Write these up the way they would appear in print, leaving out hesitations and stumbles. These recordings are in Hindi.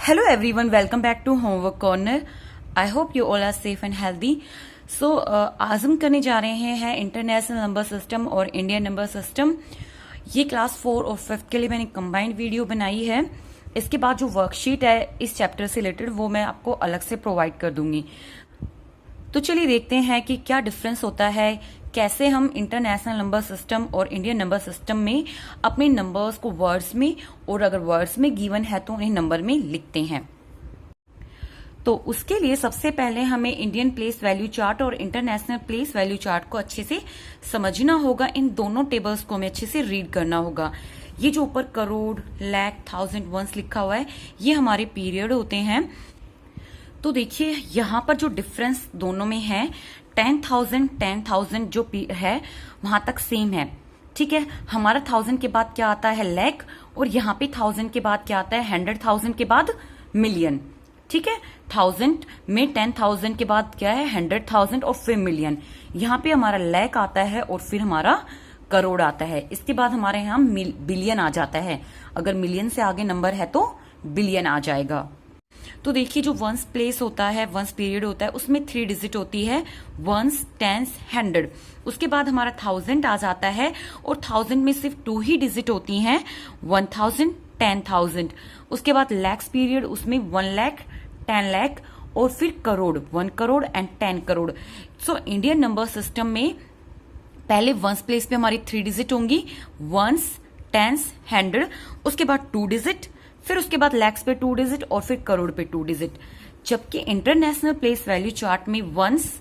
Hello everyone, welcome back to Homework Corner. I hope you all are safe and healthy. So आज हम करने जा रहे हैं इंटरनेशनल नंबर सिस्टम और इंडियन नंबर सिस्टम। ये क्लास 4 और 5 के लिए मैंने कंबाइंड वीडियो बनाई है। इसके बाद जो वर्कशीट है इस चैप्टर से रिलेटेड वो मैं आपको अलग से प्रोवाइड कर दूंगी। तो चलिए देखते हैं कि क्या डिफरेंस होता है, कैसे हम इंटरनेशनल नंबर सिस्टम और इंडियन नंबर सिस्टम में अपने नंबर्स को वर्ड्स में और अगर वर्ड्स में गिवन है तो उन्हें नंबर में लिखते हैं। तो उसके लिए सबसे पहले हमें इंडियन प्लेस वैल्यू चार्ट और इंटरनेशनल प्लेस वैल्यू चार्ट को अच्छे से समझना होगा। इन दोनों टेबल्स को हमें अच्छे से रीड करना होगा। ये जो ऊपर करोड़, लाख, थाउजेंड, वंस लिखा हुआ है ये हमारे पीरियड होते हैं। तो देखिए यहाँ पर जो डिफरेंस दोनों में है 10,000 जो है वहां तक सेम है। ठीक है, हमारा 1000 के बाद क्या आता है लैख, और यहाँ पे 1000 के बाद क्या आता है 100,000 के बाद मिलियन। ठीक है, 1000 में 10,000 के बाद क्या है 100,000 और फिर मिलियन। यहाँ पे हमारा लैख आता है और फिर हमारा करोड़ आता है। इसके बाद हमारे यहाँ बिलियन आ जाता है। अगर मिलियन से आगे नंबर है तो बिलियन आ जाएगा। तो देखिए जो वंस प्लेस होता है, वंस पीरियड होता है, उसमें 3 डिजिट होती है, वंस, टेंस, 100। उसके बाद हमारा 1000 आ जाता है और 1000 में सिर्फ 2 ही डिजिट होती हैं, 1000, 10,000। उसके बाद लैक्स पीरियड, उसमें 1 लाख, 10 लाख और फिर crore, 1 crore and 10 crore. So Indian number system में पहले वंस प्लेस पे हमारी 3 डिजिट होंगी, वंस, टेंस, 100। उसके बाद 2 डिजिट, फिर उसके बाद लैक्स पे 2 डिजिट और फिर करोड़ पे 2 डिजिट। जबकि इंटरनेशनल प्लेस वैल्यू चार्ट में वंस,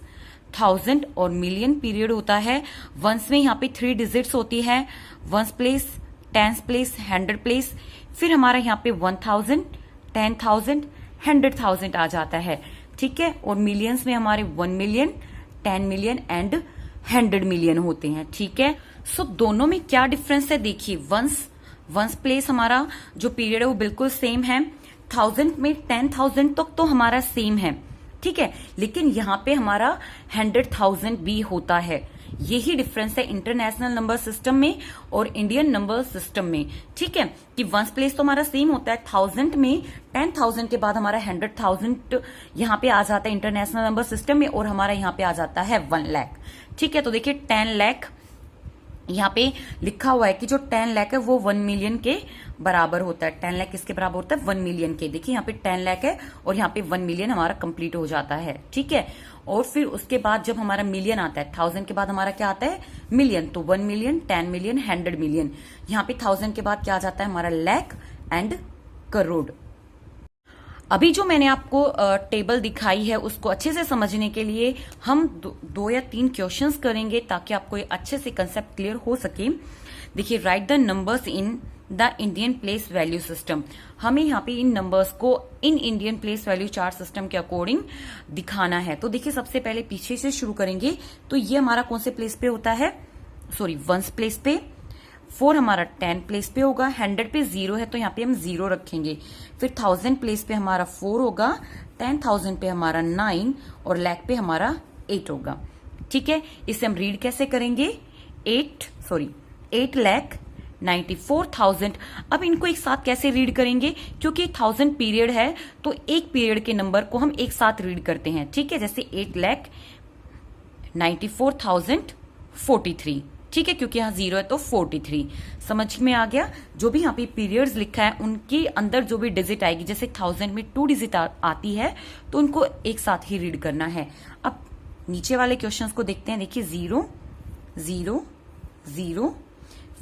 1000 और मिलियन पीरियड होता है। वंस में यहाँ पे 3 डिजिट्स होती है, ones place, tens place, 100 place. फिर हमारा यहाँ पे 1000, 10,000, 100,000 आ जाता है। ठीक है, और मिलियंस में हमारे 1 मिलियन, 10 मिलियन एंड 100 मिलियन होते हैं। ठीक है, सो दोनों में क्या डिफरेंस है देखिए। वंस प्लेस हमारा जो पीरियड है वो बिल्कुल सेम है। 1000 में 10,000 तक तो हमारा सेम है। ठीक है, लेकिन यहाँ पे हमारा 100,000 भी होता है। यही डिफरेंस है इंटरनेशनल नंबर सिस्टम में और इंडियन नंबर सिस्टम में। ठीक है, कि वंस प्लेस तो हमारा सेम होता है। 1000 में 10,000 के बाद हमारा 100,000 यहाँ पे आ जाता है इंटरनेशनल नंबर सिस्टम में, और हमारा यहाँ पे आ जाता है 1 लाख। ठीक है, तो देखिए 10 लाख यहाँ पे लिखा हुआ है कि जो 10 लाख है वो 1 मिलियन के बराबर होता है। 10 लाख किसके बराबर होता है 1 मिलियन के। देखिए यहाँ पे 10 लाख है और यहाँ पे 1 मिलियन हमारा कंप्लीट हो जाता है। ठीक है, और फिर उसके बाद जब हमारा मिलियन आता है, 1000 के बाद हमारा क्या आता है मिलियन, तो 1 मिलियन, 10 मिलियन, 100 मिलियन। यहाँ पे 1000 के बाद क्या आ जाता है हमारा लाख एंड करोड़। अभी जो मैंने आपको टेबल दिखाई है उसको अच्छे से समझने के लिए हम 2 या 3 क्वेश्चंस करेंगे ताकि आपको ये अच्छे से कंसेप्ट क्लियर हो सके। देखिए, right the numbers in the Indian place value system. हमें यहाँ पे इन नंबर्स को in Indian place value chart system के अकॉर्डिंग दिखाना है। तो देखिए सबसे पहले पीछे से शुरू करेंगे। तो ये हमारा कौन से प्लेस पे होता है, सॉरी वंस प्लेस पे। 4 हमारा 10 प्लेस पे होगा, 100 पे 0 है तो यहाँ पे हम 0 रखेंगे। फिर 1000 प्लेस पे हमारा 4 होगा, 10,000 पे हमारा 9 और लाख पे हमारा 8 होगा। ठीक है, इसे हम रीड कैसे करेंगे 8 लाख 94,000। अब इनको एक साथ कैसे रीड करेंगे, क्योंकि 1000 पीरियड है तो एक पीरियड के नंबर को हम एक साथ रीड करते हैं। ठीक है, जैसे 8 लाख 94,043। ठीक है, क्योंकि यहाँ 0 है तो 43। समझ में आ गया। जो भी यहाँ पे पीरियड्स लिखा है उनके अंदर जो भी डिजिट आएगी, जैसे 1000 में 2 डिजिट आती है तो उनको एक साथ ही रीड करना है। अब नीचे वाले क्वेश्चंस को देखते हैं। देखिए 0, 0, 0,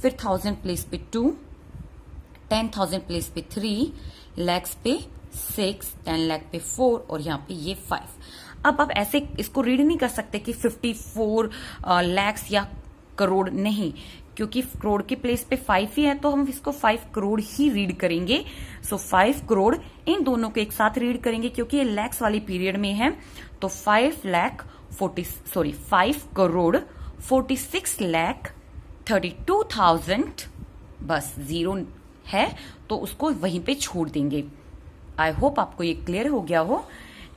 फिर 1000 प्लेस पे 2, 10,000 प्लेस पे 3, लैक्स पे 6, 10 लाख पे 4 और यहाँ पे ये 5। अब आप ऐसे इसको रीड नहीं कर सकते कि 54 लैक्स या करोड़, नहीं, क्योंकि करोड़ के प्लेस पे 5 ही है तो हम इसको 5 करोड़ ही रीड करेंगे। सो 5 करोड़ इन दोनों को एक साथ रीड करेंगे क्योंकि ये लैक्स वाली पीरियड में है। तो 5 करोड़ 46 लाख 32,000। बस 0 है तो उसको वहीं पे छोड़ देंगे। आई होप आपको ये क्लियर हो गया हो।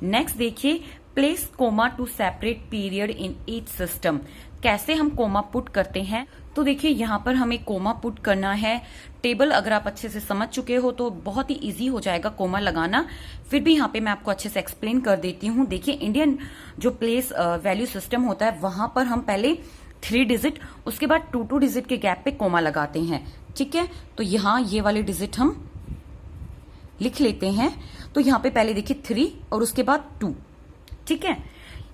नेक्स्ट देखिए, place comma two separate period in each system. कैसे हम कोमा पुट करते हैं, तो तो देखिए यहाँ पर हमें कोमा पुट करना है। टेबल अगर आप अच्छे से समझ चुके हो तो बहुत ही इजी हो जाएगा कोमा लगाना। फिर भी यहाँ पे मैं आपको अच्छे से एक्सप्लेन कर देती हूँ। देखिए इंडियन जो प्लेस वैल्यू सिस्टम होता है वहां पर हम पहले 3 डिजिट, उसके बाद 2 डिजिट के गैप पे कोमा लगाते हैं। ठीक है, तो यहाँ ये वाले डिजिट हम लिख लेते हैं। तो यहाँ पे पहले देखिए 3 और उसके बाद 2। ठीक है,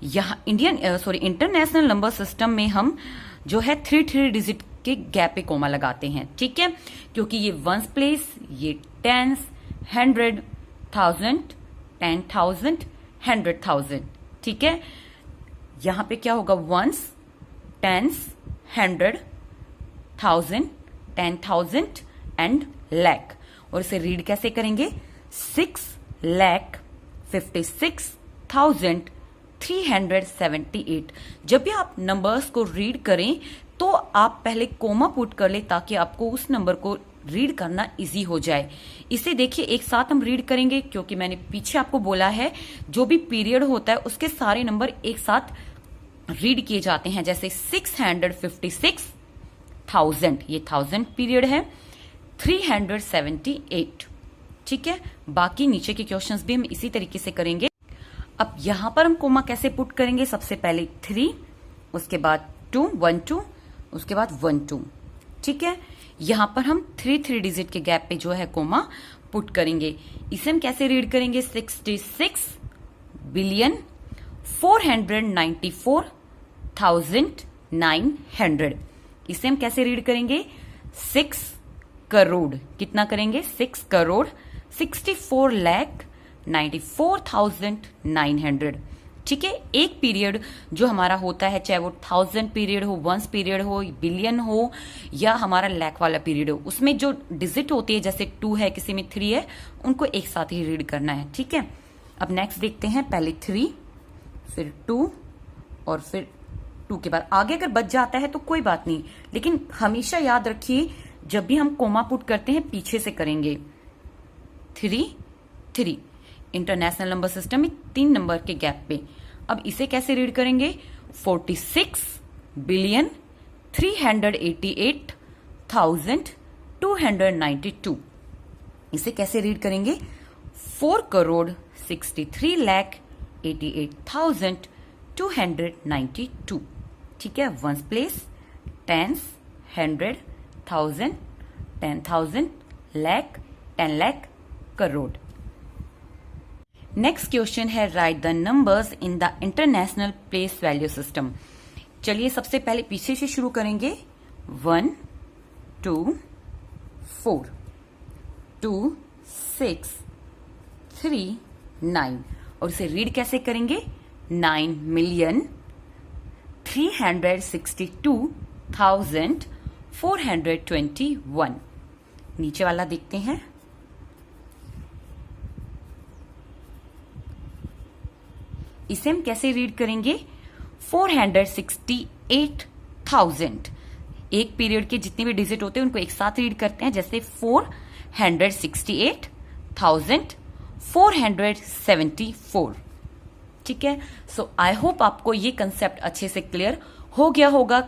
यहाँ इंटरनेशनल नंबर सिस्टम में हम जो है 3 डिजिट के गैप पे कोमा लगाते हैं। ठीक है, क्योंकि ये वंस प्लेस, ये टेंस, 100, 1000, 10,000, 100,000। ठीक है, यहां पे क्या होगा, वंस, टेंस, 100, 1000, 10,000 एंड लैख। और इसे रीड कैसे करेंगे, 6,56,378। जब भी आप नंबर्स को रीड करें तो आप पहले कोमा पुट कर ले ताकि आपको उस नंबर को रीड करना इजी हो जाए। इसे देखिए एक साथ हम रीड करेंगे, क्योंकि मैंने पीछे आपको बोला है जो भी पीरियड होता है उसके सारे नंबर एक साथ रीड किए जाते हैं। जैसे 656,000, ये 1000 पीरियड है, 378। ठीक है, बाकी नीचे के क्वेश्चंस भी हम इसी तरीके से करेंगे। अब यहां पर हम कोमा कैसे पुट करेंगे, सबसे पहले 3, उसके बाद 2, 1 2, उसके बाद 1 2। ठीक है, यहां पर हम 3 डिजिट के गैप पे जो है कोमा पुट करेंगे। इसे हम कैसे रीड करेंगे, 66,494,900। इसे हम कैसे रीड करेंगे, 6 करोड़, कितना करेंगे, 6 करोड़ 64,94,900। ठीक है, एक पीरियड जो हमारा होता है, चाहे वो 1000 पीरियड हो, वंस पीरियड हो, बिलियन हो या हमारा लैख वाला पीरियड हो, उसमें जो डिजिट होती है, जैसे 2 है, किसी में 3 है, उनको एक साथ ही रीड करना है। ठीक है, अब नेक्स्ट देखते हैं, पहले 3, फिर 2 और फिर 2 के बाद आगे अगर बच जाता है तो कोई बात नहीं, लेकिन हमेशा याद रखिए जब भी हम कोमा पुट करते हैं पीछे से करेंगे। 3 इंटरनेशनल नंबर सिस्टम में 3 नंबर के गैप पे। अब इसे कैसे रीड करेंगे, 46,388,292। इसे कैसे रीड करेंगे, 4 करोड़ 63,88,292। ठीक है, ones place, tens, 100, 1000, 10,000, lakh, 10 lakh, crore. Next question है, write the numbers in the international place value system. चलिए सबसे पहले पीछे से शुरू करेंगे, 1 2 4 2 6 3 9। और इसे रीड कैसे करेंगे, 9,362,421। नीचे वाला देखते हैं, इसे हम कैसे रीड करेंगे, 468,000। एक पीरियड के जितने भी डिजिट होते हैं उनको एक साथ रीड करते हैं, जैसे 468,474। ठीक है, सो आई होप आपको ये कंसेप्ट अच्छे से क्लियर हो गया होगा।